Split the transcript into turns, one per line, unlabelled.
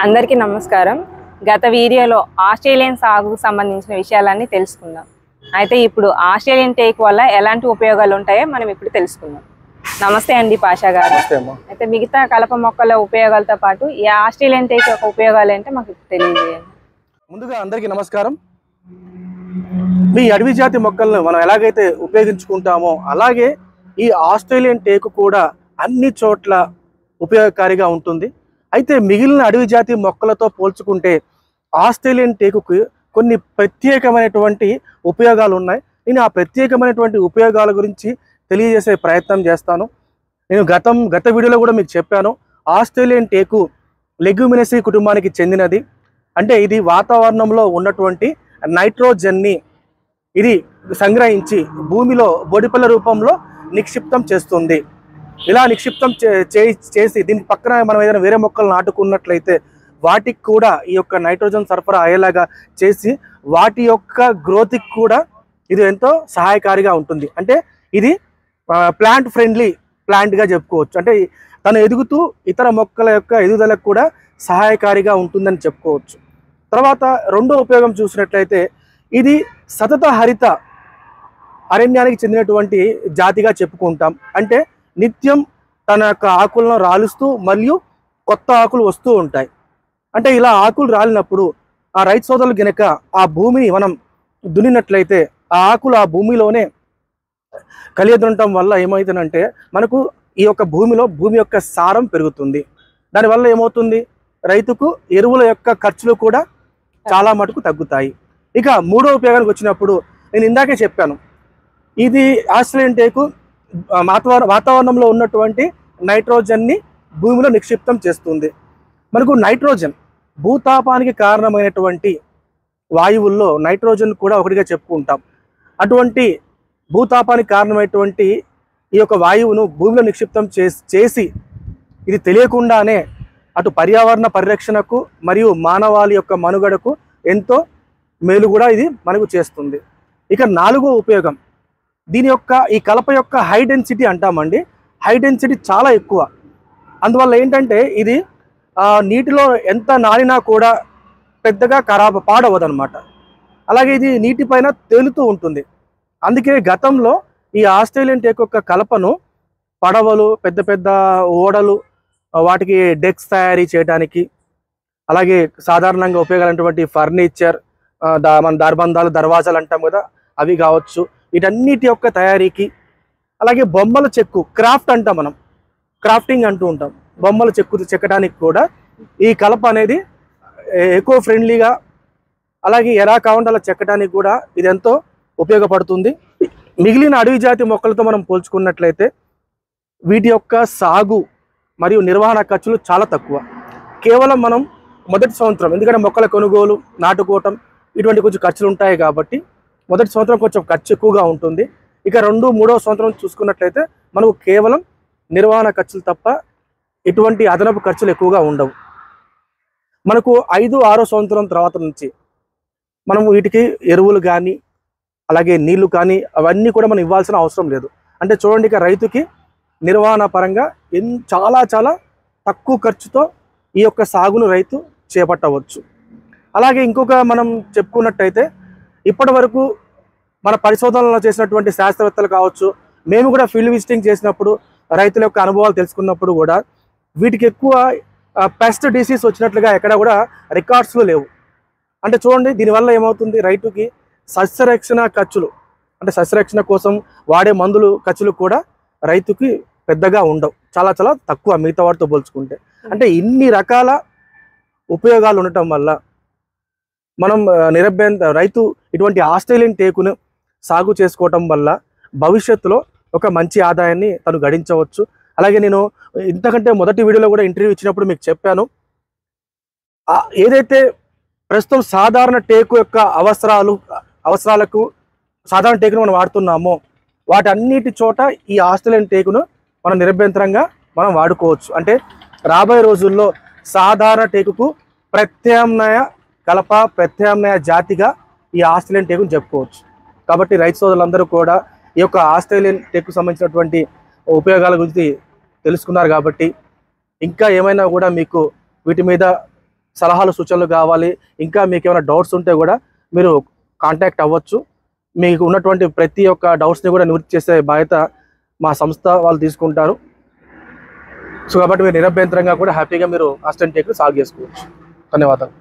అందరికీ నమస్కారం. గత వీడియోలో ఆస్ట్రేలియన్ సాగుకు సంబంధించిన విషయాలన్నీ తెలుసుకుందాం. అయితే ఇప్పుడు ఆస్ట్రేలియన్ టేక్ వల్ల ఎలాంటి ఉపయోగాలు ఉంటాయో మనం ఇప్పుడు తెలుసుకుందాం. నమస్తే అండి పాషా గారు. అయితే మిగతా కలప మొక్కల ఉపయోగాలతో పాటు ఈ ఆస్ట్రేలియన్ టేక్ యొక్క ఉపయోగాలు ఏంటో మాకు తెలియజేయండి.
ముందుగా అందరికీ నమస్కారం. ఈ అడవి జాతి మొక్కలను మనం ఎలాగైతే ఉపయోగించుకుంటామో అలాగే ఈ ఆస్ట్రేలియన్ టేకు కూడా అన్ని చోట్ల ఉపయోగకారిగా ఉంటుంది. అయితే మిగిలిన అడవి జాతి మొక్కలతో పోల్చుకుంటే ఆస్ట్రేలియన్ టేకుకు కొన్ని ప్రత్యేకమైనటువంటి ఉపయోగాలు ఉన్నాయి. నేను ఆ ప్రత్యేకమైనటువంటి ఉపయోగాల గురించి తెలియజేసే ప్రయత్నం చేస్తాను. నేను గత వీడియోలో కూడా మీకు చెప్పాను, ఆస్ట్రేలియన్ టేకు లెగ్యూమినేసీ కుటుంబానికి చెందినది. అంటే ఇది వాతావరణంలో ఉన్నటువంటి నైట్రోజన్ని ఇది సంగ్రహించి భూమిలో బొడిపల రూపంలో నిక్షిప్తం చేస్తుంది. ఇలా నిక్షిప్తం చేసి దీని పక్కన మనం ఏదైనా వేరే మొక్కలు నాటుకున్నట్లయితే వాటికి కూడా ఈ యొక్క నైట్రోజన్ సరఫరా అయ్యేలాగా చేసి వాటి యొక్క గ్రోత్కి కూడా ఇది ఎంతో సహాయకారిగా ఉంటుంది. అంటే ఇది ప్లాంట్ ఫ్రెండ్లీ ప్లాంట్గా చెప్పుకోవచ్చు. అంటే తను ఎదుగుతూ ఇతర మొక్కల యొక్క ఎదుగుదలకు కూడా సహాయకారిగా ఉంటుందని చెప్పుకోవచ్చు. తర్వాత రెండో ఉపయోగం చూసినట్లయితే ఇది సతత హరిత అరణ్యానికి చెందినటువంటి జాతిగా చెప్పుకుంటాం. అంటే నిత్యం తన యొక్క ఆకులను రాలుస్తూ మరియు కొత్త ఆకులు వస్తూ ఉంటాయి. అంటే ఇలా ఆకులు రాలినప్పుడు ఆ రైతు సోదరులు గనక ఆ భూమిని మనం దున్నినట్లయితే ఆ ఆకులు ఆ భూమిలోనే కలియదునటం వల్ల ఏమవుతుందంటే మనకు ఈ యొక్క భూమి యొక్క సారం పెరుగుతుంది. దానివల్ల ఏమవుతుంది, రైతుకు ఎరువుల యొక్క ఖర్చులు కూడా చాలా మటుకు తగ్గుతాయి. ఇక మూడో ఉపయోగానికి వచ్చినప్పుడు నేను ఇందాకే చెప్పాను, ఇది ఆస్ట్రేలియన్ టేకు వాతావరణంలో ఉన్నటువంటి నైట్రోజన్ని భూమిలో నిక్షిప్తం చేస్తుంది. మనకు నైట్రోజన్ భూతాపానికి కారణమైనటువంటి వాయువుల్లో నైట్రోజన్ కూడా ఒకటిగా చెప్పుకుంటాం. అటువంటి భూతాపానికి కారణమైనటువంటి ఈ యొక్క వాయువును భూమిలో నిక్షిప్తం చేసి ఇది తెలియకుండానే అటు పర్యావరణ పరిరక్షణకు మరియు మానవాళి యొక్క మనుగడకు ఎంతో మేలు కూడా ఇది మనకు చేస్తుంది. ఇక నాలుగో ఉపయోగం, దీని యొక్క ఈ కలప యొక్క హై డెన్సిటీ అంటామండి. హై డెన్సిటీ చాలా ఎక్కువ. అందువల్ల ఏంటంటే ఇది నీటిలో ఎంత నానినా కూడా పెద్దగా పాడవదు అనమాట. అలాగే ఇది నీటిపైన తేలుతూ ఉంటుంది. అందుకే గతంలో ఈ ఆస్ట్రేలియన్ టేక్ యొక్క కలపను పడవలు, పెద్ద పెద్ద ఓడలు, వాటికి డెక్స్ తయారీ చేయడానికి, అలాగే సాధారణంగా ఉపయోగాలైనటువంటి ఫర్నిచర్, మన దర్బంధాలు, దర్వాజాలు అంటాం కదా, అవి కావచ్చు, వీటన్నిటి యొక్క తయారీకి, అలాగే బొమ్మల చెక్కు, క్రాఫ్ట్ అంటాం, మనం క్రాఫ్టింగ్ అంటూ ఉంటాం, బొమ్మల చెక్కడానికి కూడా ఈ కలప అనేది ఎకో ఫ్రెండ్లీగా, అలాగే ఎలా కావాలంటే అలా చెక్కడానికి కూడా ఇది ఎంతో ఉపయోగపడుతుంది. మిగిలిన అడవి జాతి మొక్కలతో మనం పోల్చుకున్నట్లయితే వీటి యొక్క సాగు మరియు నిర్వహణ ఖర్చులు చాలా తక్కువ. కేవలం మనం మొదటి సంవత్సరం, ఎందుకంటే మొక్కల కొనుగోలు, నాటుకోవటం ఇటువంటి కొంచెం ఖర్చులు ఉంటాయి కాబట్టి మొదటి సంవత్సరం కొంచెం ఖర్చు ఎక్కువగా ఉంటుంది. ఇక 2, 3వ సంవత్సరం చూసుకున్నట్లయితే మనకు కేవలం నిర్వహణ ఖర్చులు తప్ప ఎటువంటి అదనపు ఖర్చులు ఎక్కువగా ఉండవు. మనకు 5, 6వ సంవత్సరం తర్వాత నుంచి మనం వీటికి ఎరువులు కానీ అలాగే నీళ్లు కానీ అవన్నీ కూడా మనం ఇవ్వాల్సిన అవసరం లేదు. అంటే చూడండి, ఇక రైతుకి నిర్వహణ పరంగా చాలా చాలా తక్కువ ఖర్చుతో ఈ యొక్క సాగును రైతు చేపట్టవచ్చు. అలాగే ఇంకొక మనం చెప్పుకున్నట్టయితే ఇప్పటి వరకు మన పరిశోధనలు చేసినటువంటి శాస్త్రవేత్తలు కావచ్చు, మేము కూడా ఫీల్డ్ విజిటింగ్ చేసినప్పుడు రైతుల యొక్క అనుభవాలు తెలుసుకున్నప్పుడు కూడా వీటికి ఎక్కువ పెస్ట్ డిసీజ్ వచ్చినట్లుగా ఎక్కడ కూడా రికార్డ్స్లో లేవు. అంటే చూడండి, దీనివల్ల ఏమవుతుంది, రైతుకి సస్యరక్షణ ఖర్చులు, అంటే సస్యరక్షణ కోసం వాడే మందులు ఖర్చులు కూడా రైతుకి పెద్దగా ఉండవు, చాలా చాలా తక్కువ మిగతా వాటితో పోల్చుకుంటే. అంటే ఇన్ని రకాల ఉపయోగాలు ఉండటం వల్ల మనం రైతు ఇటువంటి ఆస్ట్రేలియన్ టేకును సాగు చేసుకోవటం వల్ల భవిష్యత్తులో ఒక మంచి ఆదాయాన్ని తను గడించవచ్చు. అలాగే నేను ఇంతకంటే మొదటి వీడియోలో కూడా ఇంటర్వ్యూ ఇచ్చినప్పుడు మీకు చెప్పాను, ఏదైతే ప్రస్తుతం సాధారణ టేకు యొక్క అవసరాలకు సాధారణ టేకును మనం వాడుతున్నామో వాటన్నిటి చోట ఈ ఆస్ట్రేలియన్ టేకును మనం నిరభ్యంతరంగా మనం వాడుకోవచ్చు. అంటే రాబోయే రోజుల్లో సాధారణ టేకుకు ప్రత్యామ్నాయ జాతిగా ఈ ఆస్ట్రేలియన్ టేకును చెప్పుకోవచ్చు. కాబట్టి రైతు సోదరులందరూ కూడా ఈ యొక్క ఆస్ట్రేలియన్ టేకు సంబంధించినటువంటి ఉపయోగాల గురించి తెలుసుకున్నారు. కాబట్టి ఇంకా ఏమైనా కూడా మీకు వీటి మీద సలహాలు సూచనలు కావాలి, ఇంకా మీకు ఏమైనా డౌట్స్ ఉంటే కూడా మీరు కాంటాక్ట్ అవ్వచ్చు. మీకు ఉన్నటువంటి ప్రతి ఒక్క డౌట్స్ని కూడా నివృత్తి చేసే బాధ్యత మా సంస్థ వాళ్ళు తీసుకుంటారు. సో కాబట్టి మీరు నిరభ్యంతరంగా కూడా హ్యాపీగా మీరు ఆస్ట్రేలియన్ టేక్ని సాల్వ్ చేసుకోవచ్చు. ధన్యవాదాలు.